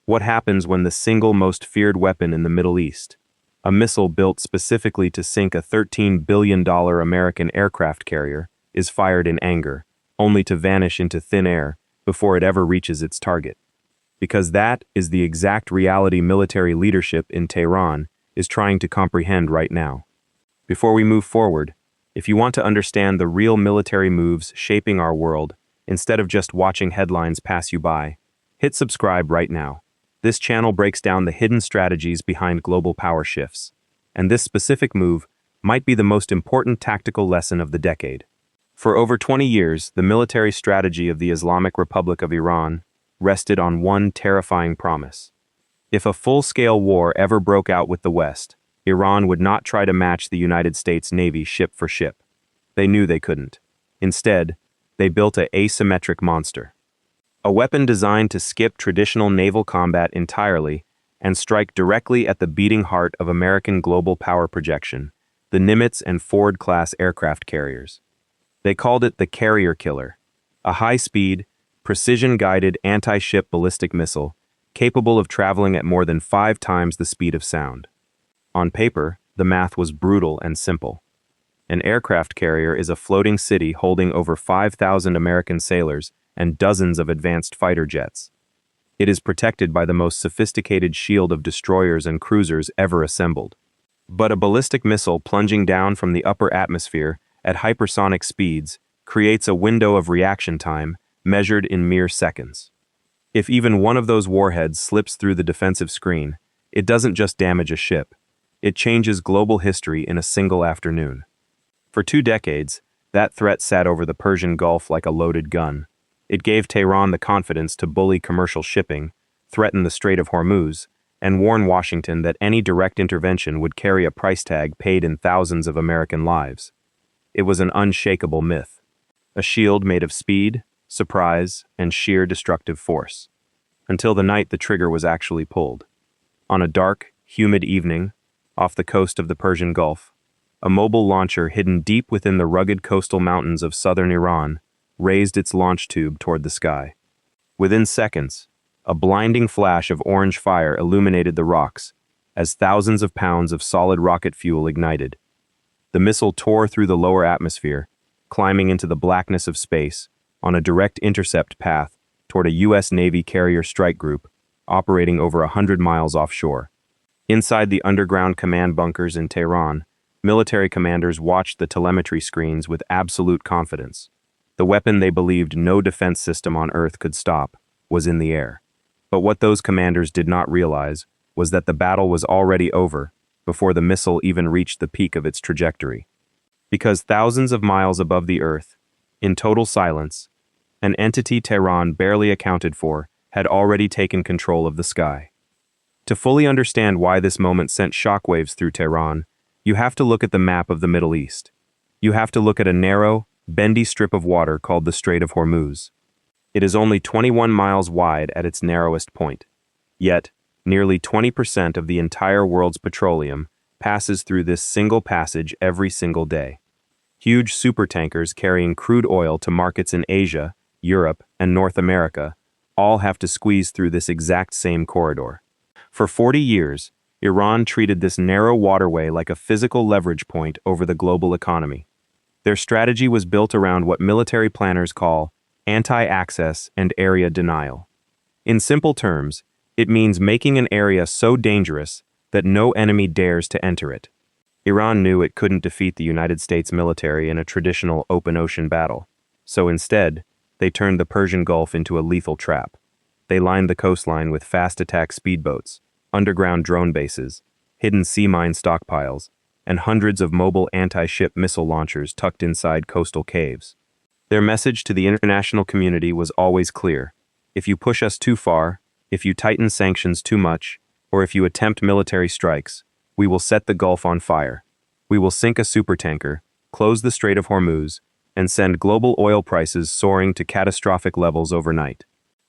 What happens when the single most feared weapon in the Middle East, a missile built specifically to sink a $13 billion American aircraft carrier, is fired in anger, only to vanish into thin air before it ever reaches its target? Because that is the exact reality military leadership in Tehran is trying to comprehend right now. Before we move forward, if you want to understand the real military moves shaping our world, instead of just watching headlines pass you by, hit subscribe right now. This channel breaks down the hidden strategies behind global power shifts, and this specific move might be the most important tactical lesson of the decade. For over 20 years, the military strategy of the Islamic Republic of Iran rested on one terrifying promise. If a full-scale war ever broke out with the West, Iran would not try to match the United States Navy ship for ship. They knew they couldn't. Instead, they built an asymmetric monster. A weapon designed to skip traditional naval combat entirely and strike directly at the beating heart of American global power projection, the Nimitz and Ford-class aircraft carriers. They called it the Carrier Killer, a high-speed, precision-guided anti-ship ballistic missile capable of traveling at more than 5 times the speed of sound. On paper, the math was brutal and simple. An aircraft carrier is a floating city holding over 5,000 American sailors and dozens of advanced fighter jets. It is protected by the most sophisticated shield of destroyers and cruisers ever assembled. But a ballistic missile plunging down from the upper atmosphere at hypersonic speeds creates a window of reaction time measured in mere seconds. If even one of those warheads slips through the defensive screen, it doesn't just damage a ship. It changes global history in a single afternoon. For 2 decades, that threat sat over the Persian Gulf like a loaded gun. It gave Tehran the confidence to bully commercial shipping, threaten the Strait of Hormuz, and warn Washington that any direct intervention would carry a price tag paid in thousands of American lives. It was an unshakable myth. A shield made of speed, surprise, and sheer destructive force. Until the night the trigger was actually pulled. On a dark, humid evening, off the coast of the Persian Gulf, a mobile launcher hidden deep within the rugged coastal mountains of southern Iran raised its launch tube toward the sky. Within seconds, a blinding flash of orange fire illuminated the rocks as thousands of pounds of solid rocket fuel ignited. The missile tore through the lower atmosphere, climbing into the blackness of space on a direct intercept path toward a U.S. Navy carrier strike group operating over 100 miles offshore. Inside the underground command bunkers in Tehran, military commanders watched the telemetry screens with absolute confidence. The weapon they believed no defense system on Earth could stop was in the air. But what those commanders did not realize was that the battle was already over before the missile even reached the peak of its trajectory. Because thousands of miles above the Earth, in total silence, an entity Tehran barely accounted for had already taken control of the sky. To fully understand why this moment sent shockwaves through Tehran, you have to look at the map of the Middle East. You have to look at a narrow, bendy strip of water called the Strait of Hormuz. It is only 21 miles wide at its narrowest point. Yet, nearly 20% of the entire world's petroleum passes through this single passage every single day. Huge supertankers carrying crude oil to markets in Asia, Europe, and North America all have to squeeze through this exact same corridor. For 40 years, Iran treated this narrow waterway like a physical leverage point over the global economy. Their strategy was built around what military planners call anti-access and area denial. In simple terms, it means making an area so dangerous that no enemy dares to enter it. Iran knew it couldn't defeat the United States military in a traditional open ocean battle, so instead, they turned the Persian Gulf into a lethal trap. They lined the coastline with fast attack speedboats, underground drone bases, hidden sea mine stockpiles, and hundreds of mobile anti-ship missile launchers tucked inside coastal caves. Their message to the international community was always clear. If you push us too far, if you tighten sanctions too much, or if you attempt military strikes, we will set the Gulf on fire. We will sink a supertanker, close the Strait of Hormuz, and send global oil prices soaring to catastrophic levels overnight.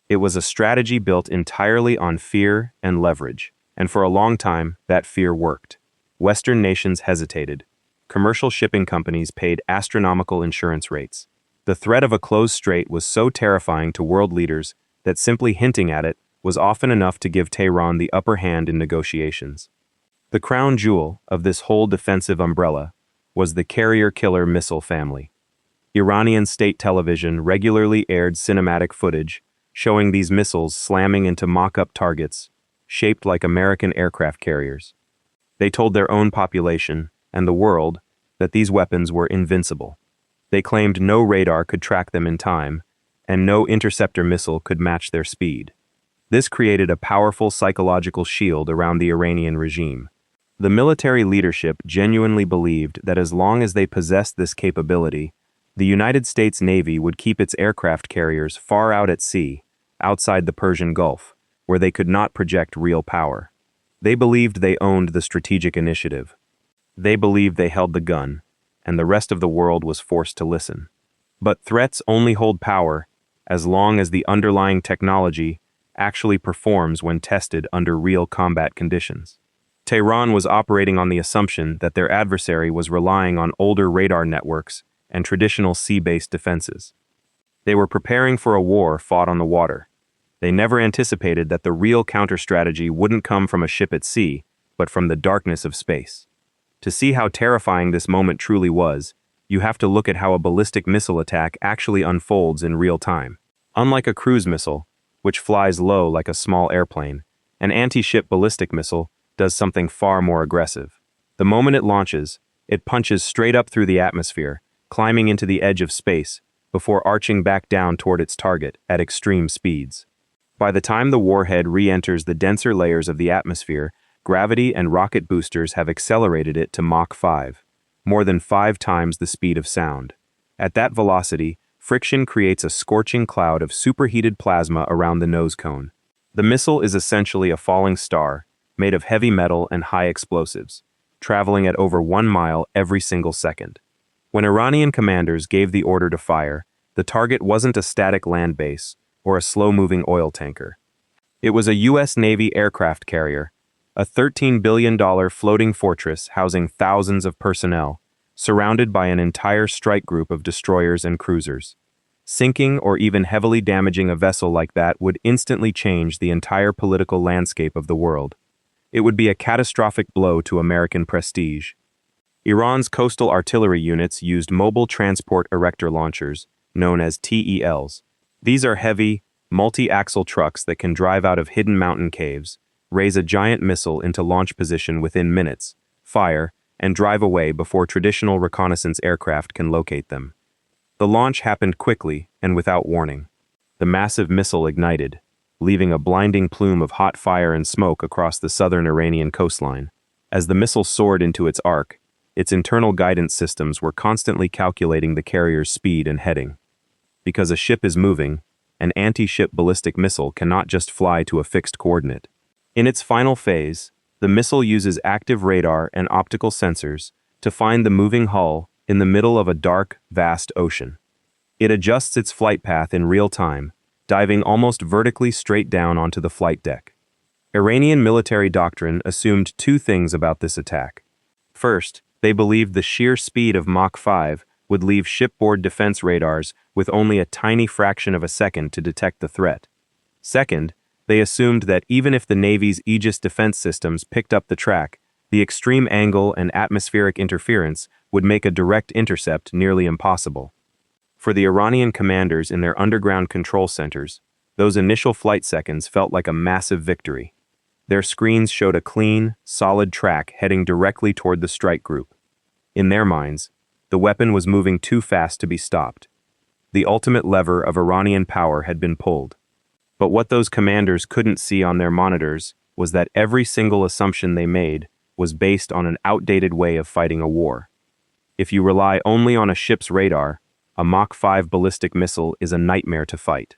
It was a strategy built entirely on fear and leverage, and for a long time, that fear worked. Western nations hesitated. Commercial shipping companies paid astronomical insurance rates. The threat of a closed strait was so terrifying to world leaders that simply hinting at it was often enough to give Tehran the upper hand in negotiations. The crown jewel of this whole defensive umbrella was the carrier-killer missile family. Iranian state television regularly aired cinematic footage showing these missiles slamming into mock-up targets shaped like American aircraft carriers. They told their own population and the world that these weapons were invincible. They claimed no radar could track them in time, and no interceptor missile could match their speed. This created a powerful psychological shield around the Iranian regime. The military leadership genuinely believed that as long as they possessed this capability, the United States Navy would keep its aircraft carriers far out at sea, outside the Persian Gulf, where they could not project real power. They believed they owned the strategic initiative. They believed they held the gun, and the rest of the world was forced to listen. But threats only hold power as long as the underlying technology actually performs when tested under real combat conditions. Tehran was operating on the assumption that their adversary was relying on older radar networks and traditional sea-based defenses. They were preparing for a war fought on the water. They never anticipated that the real counter-strategy wouldn't come from a ship at sea, but from the darkness of space. To see how terrifying this moment truly was, you have to look at how a ballistic missile attack actually unfolds in real time. Unlike a cruise missile, which flies low like a small airplane, an anti-ship ballistic missile does something far more aggressive. The moment it launches, it punches straight up through the atmosphere, climbing into the edge of space, before arching back down toward its target at extreme speeds. By the time the warhead re-enters the denser layers of the atmosphere, gravity and rocket boosters have accelerated it to Mach 5, more than 5 times the speed of sound. At that velocity, friction creates a scorching cloud of superheated plasma around the nose cone. The missile is essentially a falling star, made of heavy metal and high explosives, traveling at over 1 mile every single second. When Iranian commanders gave the order to fire, the target wasn't a static land base or a slow-moving oil tanker. It was a U.S. Navy aircraft carrier, a $13 billion floating fortress housing thousands of personnel, surrounded by an entire strike group of destroyers and cruisers. Sinking or even heavily damaging a vessel like that would instantly change the entire political landscape of the world. It would be a catastrophic blow to American prestige. Iran's coastal artillery units used mobile transport erector launchers, known as TELs. These are heavy, multi-axle trucks that can drive out of hidden mountain caves, raise a giant missile into launch position within minutes, fire, and drive away before traditional reconnaissance aircraft can locate them. The launch happened quickly and without warning. The massive missile ignited, leaving a blinding plume of hot fire and smoke across the southern Iranian coastline. As the missile soared into its arc, its internal guidance systems were constantly calculating the carrier's speed and heading. Because a ship is moving, an anti-ship ballistic missile cannot just fly to a fixed coordinate. In its final phase, the missile uses active radar and optical sensors to find the moving hull in the middle of a dark, vast ocean. It adjusts its flight path in real time, diving almost vertically straight down onto the flight deck. Iranian military doctrine assumed 2 things about this attack. First, they believed the sheer speed of Mach 5 would leave shipboard defense radars with only a tiny fraction of a second to detect the threat. Second, they assumed that even if the Navy's Aegis defense systems picked up the track, the extreme angle and atmospheric interference would make a direct intercept nearly impossible. For the Iranian commanders in their underground control centers, those initial flight seconds felt like a massive victory. Their screens showed a clean, solid track heading directly toward the strike group. In their minds, the weapon was moving too fast to be stopped. The ultimate lever of Iranian power had been pulled. But what those commanders couldn't see on their monitors was that every single assumption they made was based on an outdated way of fighting a war. If you rely only on a ship's radar, a Mach 5 ballistic missile is a nightmare to fight.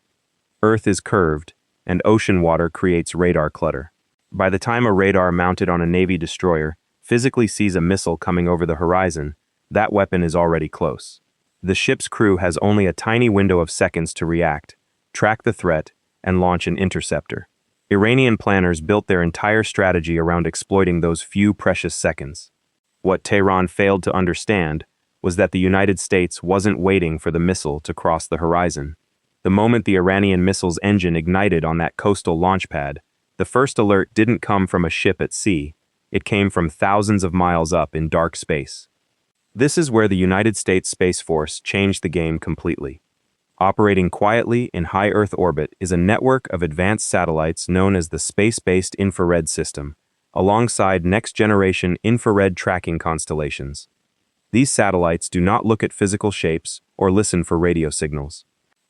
Earth is curved, and ocean water creates radar clutter. By the time a radar mounted on a Navy destroyer physically sees a missile coming over the horizon, that weapon is already close. The ship's crew has only a tiny window of seconds to react, track the threat, and launch an interceptor. Iranian planners built their entire strategy around exploiting those few precious seconds. What Tehran failed to understand was that the United States wasn't waiting for the missile to cross the horizon. The moment the Iranian missile's engine ignited on that coastal launch pad, the first alert didn't come from a ship at sea, it came from thousands of miles up in dark space. This is where the United States Space Force changed the game completely. Operating quietly in high Earth orbit is a network of advanced satellites known as the Space-Based Infrared System, alongside next-generation infrared tracking constellations. These satellites do not look at physical shapes or listen for radio signals.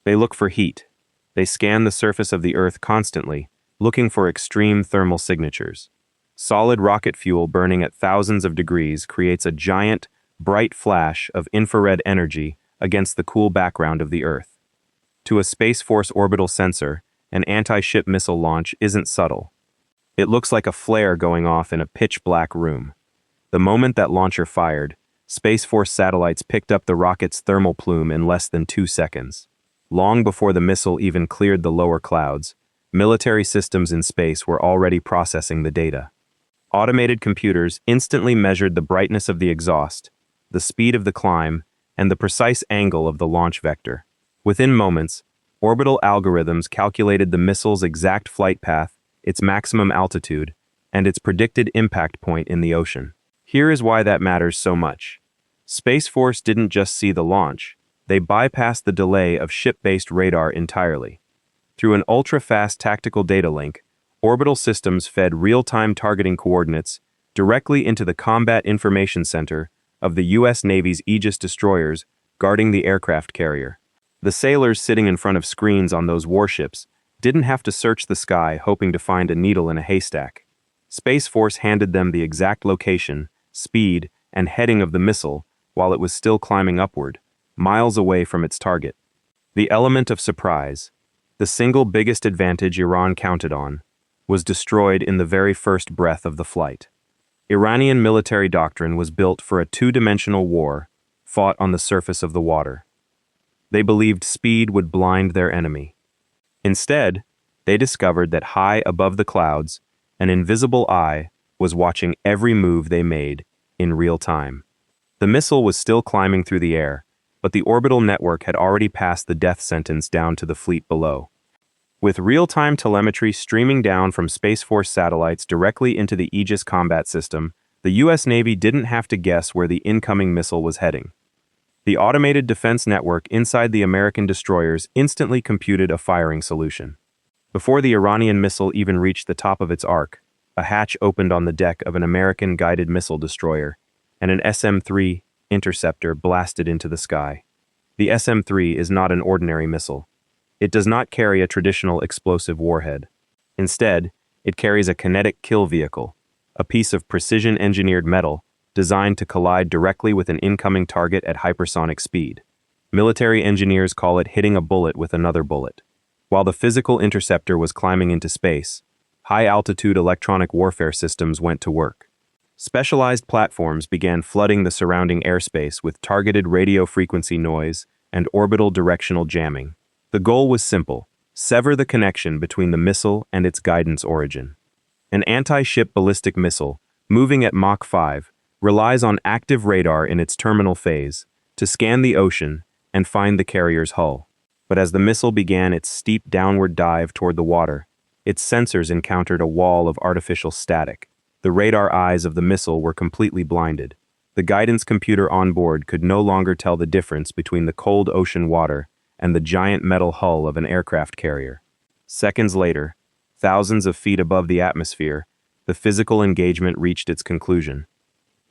They look for heat. They scan the surface of the Earth constantly, looking for extreme thermal signatures. Solid rocket fuel burning at thousands of degrees creates a giant, bright flash of infrared energy against the cool background of the Earth. To a Space Force orbital sensor, an anti-ship missile launch isn't subtle. It looks like a flare going off in a pitch-black room. The moment that launcher fired, Space Force satellites picked up the rocket's thermal plume in less than 2 seconds. Long before the missile even cleared the lower clouds, military systems in space were already processing the data. Automated computers instantly measured the brightness of the exhaust, the speed of the climb, and the precise angle of the launch vector. Within moments, orbital algorithms calculated the missile's exact flight path, its maximum altitude, and its predicted impact point in the ocean. Here is why that matters so much. Space Force didn't just see the launch, they bypassed the delay of ship-based radar entirely. Through an ultra-fast tactical data link, orbital systems fed real-time targeting coordinates directly into the Combat Information Center of the U.S. Navy's Aegis destroyers guarding the aircraft carrier. The sailors sitting in front of screens on those warships didn't have to search the sky hoping to find a needle in a haystack. Space Force handed them the exact location, speed, and heading of the missile while it was still climbing upward, miles away from its target. The element of surprise, the single biggest advantage Iran counted on, was destroyed in the very first breath of the flight. Iranian military doctrine was built for a two-dimensional war fought on the surface of the water. They believed speed would blind their enemy. Instead, they discovered that high above the clouds, an invisible eye was watching every move they made in real time. The missile was still climbing through the air, but the orbital network had already passed the death sentence down to the fleet below. With real-time telemetry streaming down from Space Force satellites directly into the Aegis combat system, the U.S. Navy didn't have to guess where the incoming missile was heading. The automated defense network inside the American destroyers instantly computed a firing solution. Before the Iranian missile even reached the top of its arc, a hatch opened on the deck of an American guided missile destroyer, and an SM-3 interceptor blasted into the sky. The SM-3 is not an ordinary missile. It does not carry a traditional explosive warhead. Instead, it carries a kinetic kill vehicle, a piece of precision-engineered metal designed to collide directly with an incoming target at hypersonic speed. Military engineers call it hitting a bullet with another bullet. While the physical interceptor was climbing into space, high-altitude electronic warfare systems went to work. Specialized platforms began flooding the surrounding airspace with targeted radio frequency noise and orbital directional jamming. The goal was simple: sever the connection between the missile and its guidance origin. An anti-ship ballistic missile, moving at Mach 5, relies on active radar in its terminal phase to scan the ocean and find the carrier's hull. But as the missile began its steep downward dive toward the water, its sensors encountered a wall of artificial static. The radar eyes of the missile were completely blinded. The guidance computer on board could no longer tell the difference between the cold ocean water and the giant metal hull of an aircraft carrier. Seconds later, thousands of feet above the atmosphere, the physical engagement reached its conclusion.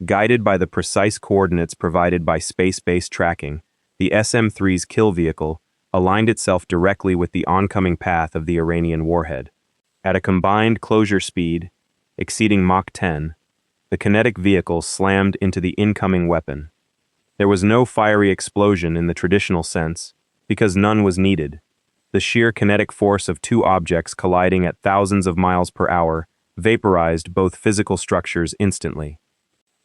Guided by the precise coordinates provided by space-based tracking, the SM-3's kill vehicle aligned itself directly with the oncoming path of the Iranian warhead. At a combined closure speed exceeding Mach 10, the kinetic vehicle slammed into the incoming weapon. There was no fiery explosion in the traditional sense, because none was needed. The sheer kinetic force of two objects colliding at thousands of miles per hour vaporized both physical structures instantly.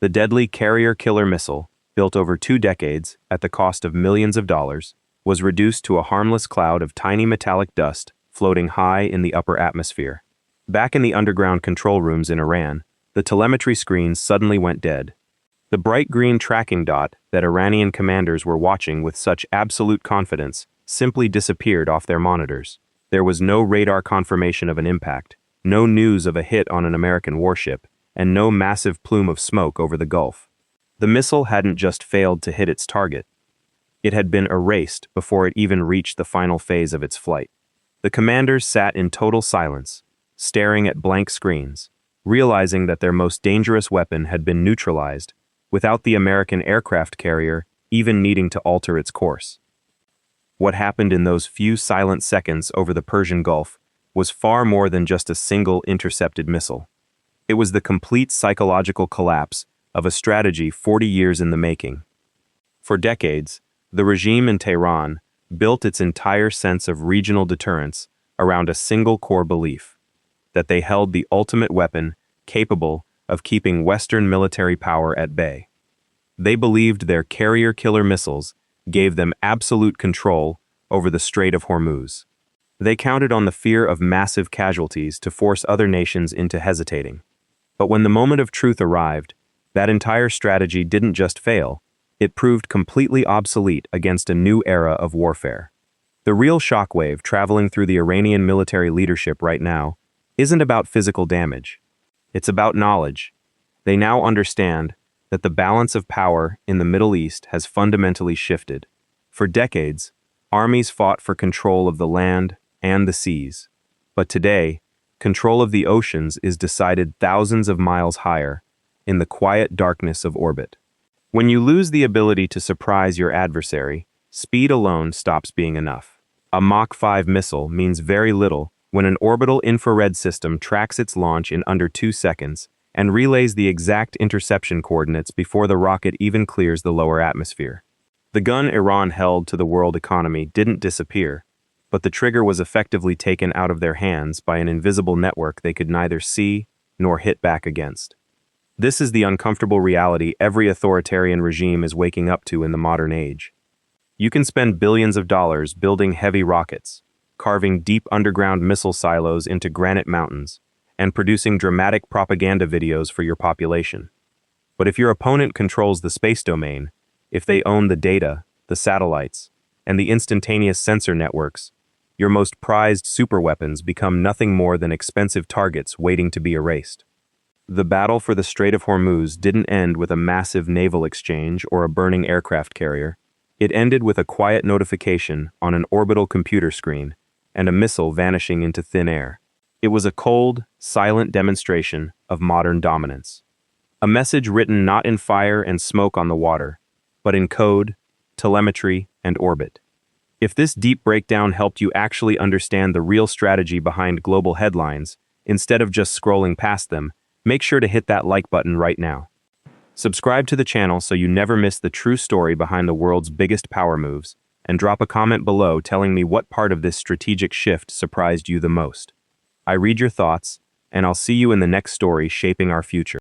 The deadly carrier-killer missile, built over 2 decades at the cost of millions of dollars, was reduced to a harmless cloud of tiny metallic dust floating high in the upper atmosphere. Back in the underground control rooms in Iran, the telemetry screens suddenly went dead. The bright green tracking dot that Iranian commanders were watching with such absolute confidence simply disappeared off their monitors. There was no radar confirmation of an impact, no news of a hit on an American warship, and no massive plume of smoke over the Gulf. The missile hadn't just failed to hit its target. It had been erased before it even reached the final phase of its flight. The commanders sat in total silence, staring at blank screens, realizing that their most dangerous weapon had been neutralized, without the American aircraft carrier even needing to alter its course. What happened in those few silent seconds over the Persian Gulf was far more than just a single intercepted missile. It was the complete psychological collapse of a strategy 40 years in the making. For decades, the regime in Tehran built its entire sense of regional deterrence around a single core belief: that they held the ultimate weapon capable of keeping Western military power at bay. They believed their carrier-killer missiles gave them absolute control over the Strait of Hormuz. They counted on the fear of massive casualties to force other nations into hesitating. But when the moment of truth arrived, that entire strategy didn't just fail, it proved completely obsolete against a new era of warfare. The real shockwave traveling through the Iranian military leadership right now isn't about physical damage. It's about knowledge. They now understand that the balance of power in the Middle East has fundamentally shifted. For decades, armies fought for control of the land and the seas. But today, control of the oceans is decided thousands of miles higher, in the quiet darkness of orbit. When you lose the ability to surprise your adversary, speed alone stops being enough. A Mach 5 missile means very little when an orbital infrared system tracks its launch in under 2 seconds and relays the exact interception coordinates before the rocket even clears the lower atmosphere. The gun Iran held to the world economy didn't disappear, but the trigger was effectively taken out of their hands by an invisible network they could neither see nor hit back against. This is the uncomfortable reality every authoritarian regime is waking up to in the modern age. You can spend billions of dollars building heavy rockets, carving deep underground missile silos into granite mountains, and producing dramatic propaganda videos for your population. But if your opponent controls the space domain, if they own the data, the satellites, and the instantaneous sensor networks, your most prized superweapons become nothing more than expensive targets waiting to be erased. The battle for the Strait of Hormuz didn't end with a massive naval exchange or a burning aircraft carrier. It ended with a quiet notification on an orbital computer screen and a missile vanishing into thin air. It was a cold, silent demonstration of modern dominance. A message written not in fire and smoke on the water, but in code, telemetry, and orbit. If this deep breakdown helped you actually understand the real strategy behind global headlines, instead of just scrolling past them, make sure to hit that like button right now. Subscribe to the channel so you never miss the true story behind the world's biggest power moves, and drop a comment below telling me what part of this strategic shift surprised you the most. I read your thoughts, and I'll see you in the next story shaping our future.